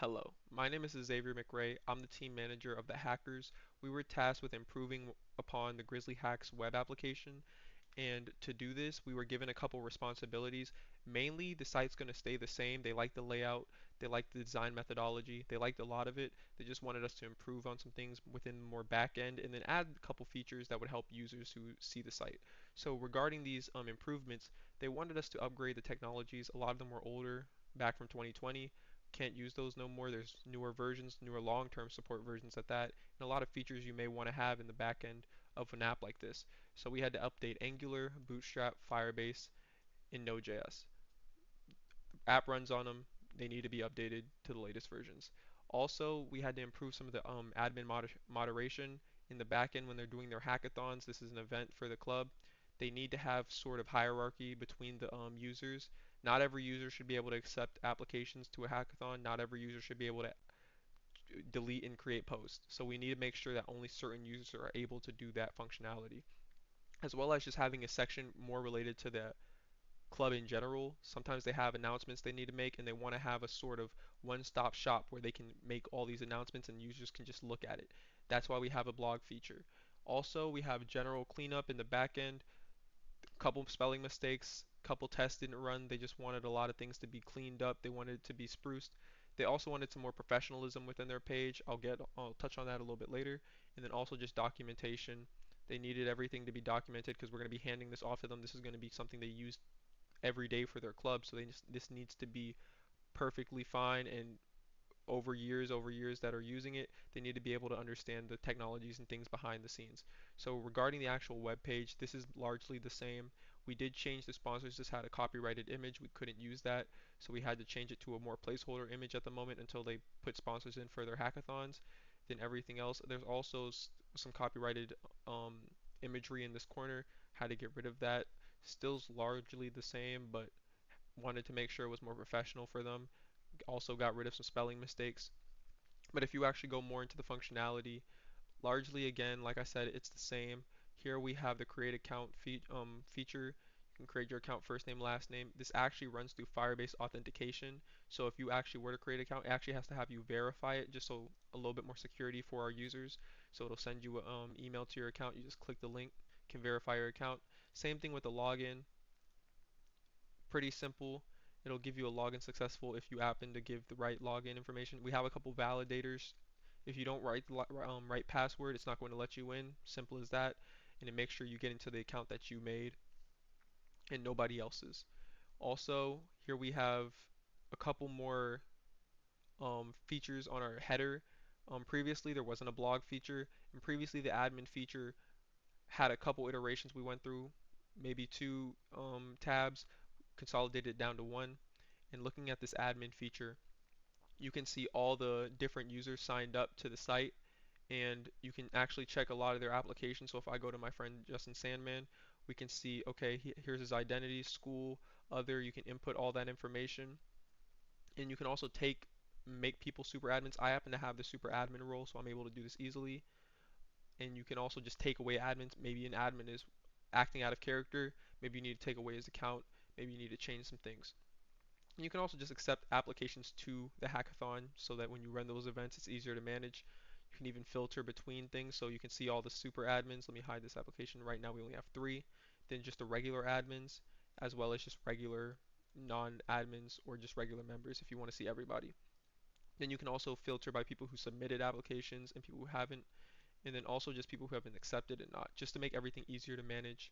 Hello, my name is Xavier McRae. I'm the team manager of the Hackers. We were tasked with improving upon the Grizzly Hacks web application, and to do this, we were given a couple responsibilities. Mainly, the site's going to stay the same. They like the layout, they like the design methodology, they liked a lot of it. They just wanted us to improve on some things within more back end and then add a couple features that would help users who see the site. So, regarding these improvements, they wanted us to upgrade the technologies. A lot of them were older, back from 2020. Can't use those no more. There's newer versions, newer long-term support versions at that, and a lot of features you may want to have in the back end of an app like this. So we had to update Angular, Bootstrap, Firebase, and Node.js. App runs on them. They need to be updated to the latest versions. Also, we had to improve some of the admin moderation in the backend when they're doing their hackathons. This is an event for the club. They need to have sort of hierarchy between the users. Not every user should be able to accept applications to a hackathon. Not every user should be able to delete and create posts. So we need to make sure that only certain users are able to do that functionality, as well as just having a section more related to the club in general. Sometimes they have announcements they need to make and they want to have a sort of one-stop shop where they can make all these announcements and users can just look at it. That's why we have a blog feature. Also, we have general cleanup in the back end, a couple spelling mistakes, a couple tests didn't run. They just wanted a lot of things to be cleaned up. They wanted it to be spruced. They also wanted some more professionalism within their page. I'll touch on that a little bit later. And then also just documentation. They needed everything to be documented because we're going to be handing this off to them. This is going to be something they use every day for their club, so this needs to be perfectly fine, and over years that are using it, they need to be able to understand the technologies and things behind the scenes. So regarding the actual web page, this is largely the same. We did change the sponsors. This had a copyrighted image. We couldn't use that, so we had to change it to a more placeholder image at the moment until they put sponsors in for their hackathons. Then everything else, there's also some copyrighted imagery in this corner. Had to get rid of that. Still largely the same, but wanted to make sure it was more professional for them. Also got rid of some spelling mistakes. But if you actually go more into the functionality, largely again, like I said, it's the same. Here we have the create account feature. You can create your account first name, last name. This actually runs through Firebase authentication. So if you actually were to create an account, it actually has to have you verify it just so a little bit more security for our users. So it'll send you an email to your account. You just click the link, can verify your account. Same thing with the login. Pretty simple. It'll give you a login successful if you happen to give the right login information. We have a couple validators. If you don't write the right password, it's not going to let you in. Simple as that. And it makes sure you get into the account that you made and nobody else's. Also, here we have a couple more features on our header. Previously, there wasn't a blog feature, and previously the admin feature had a couple iterations we went through, maybe two tabs, consolidated it down to one. And looking at this admin feature, you can see all the different users signed up to the site, and you can actually check a lot of their applications. So if I go to my friend Justin Sandman, we can see, okay, here's his identity, school, other. You can input all that information, and you can also make people super admins. I happen to have the super admin role, so I'm able to do this easily. And you can also just take away admins. Maybe an admin is acting out of character. Maybe you need to take away his account. Maybe you need to change some things. And you can also just accept applications to the hackathon so that when you run those events, it's easier to manage. You can even filter between things so you can see all the super admins. Let me hide this application. Right now we only have three. Then just the regular admins, as well as just regular non-admins or just regular members if you want to see everybody. Then you can also filter by people who submitted applications and people who haven't, and then also just people who have been accepted and not, just to make everything easier to manage.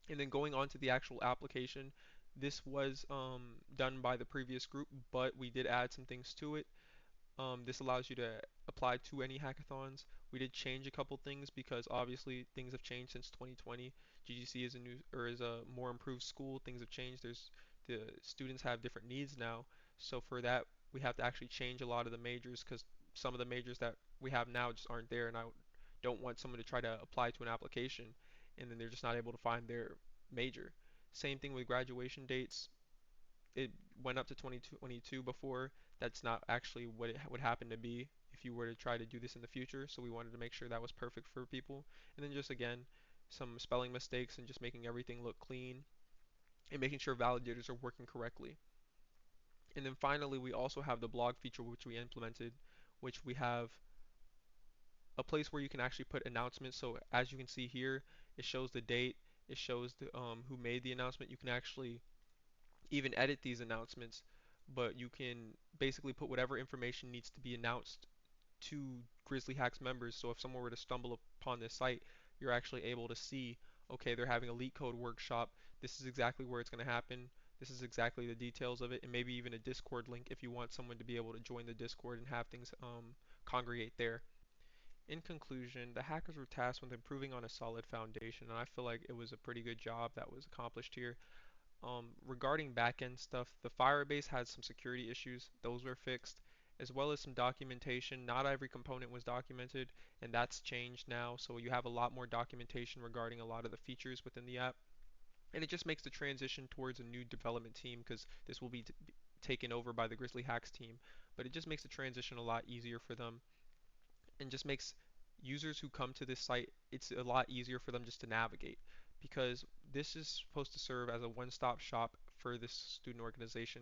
And then going on to the actual application, this was done by the previous group, but we did add some things to it. This allows you to apply to any hackathons. We did change a couple things because obviously things have changed since 2020. GGC is a new or is a more improved school. Things have changed. The students have different needs now. So for that, we have to actually change a lot of the majors because some of the majors that we have now just aren't there, and I don't want someone to try to apply to an application and then they're just not able to find their major. Same thing with graduation dates. It went up to 2022 before. That's not actually what it would happen to be if you were to try to do this in the future. So we wanted to make sure that was perfect for people. And then just again, some spelling mistakes and just making everything look clean and making sure validators are working correctly. And then finally, we also have the blog feature which we implemented, which we have a place where you can actually put announcements. So as you can see here, it shows the date, it shows who made the announcement. You can actually even edit these announcements, but you can basically put whatever information needs to be announced to Grizzly Hacks members. So if someone were to stumble upon this site, you're actually able to see, okay, they're having a leak code workshop. This is exactly where it's going to happen. This is exactly the details of it, and maybe even a Discord link if you want someone to be able to join the Discord and have things congregate there. In conclusion, the hackers were tasked with improving on a solid foundation, and I feel like it was a pretty good job that was accomplished here. Regarding backend stuff, the Firebase had some security issues. Those were fixed, as well as some documentation. Not every component was documented, and that's changed now. So you have a lot more documentation regarding a lot of the features within the app. And it just makes the transition towards a new development team because this will be taken over by the Grizzly Hacks team. But it just makes the transition a lot easier for them and just makes users who come to this site, it's a lot easier for them just to navigate because this is supposed to serve as a one-stop shop for this student organization.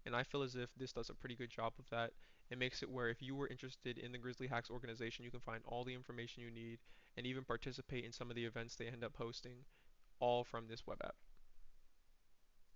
And I feel as if this does a pretty good job of that. It makes it where if you were interested in the Grizzly Hacks organization, you can find all the information you need and even participate in some of the events they end up hosting, all from this web app.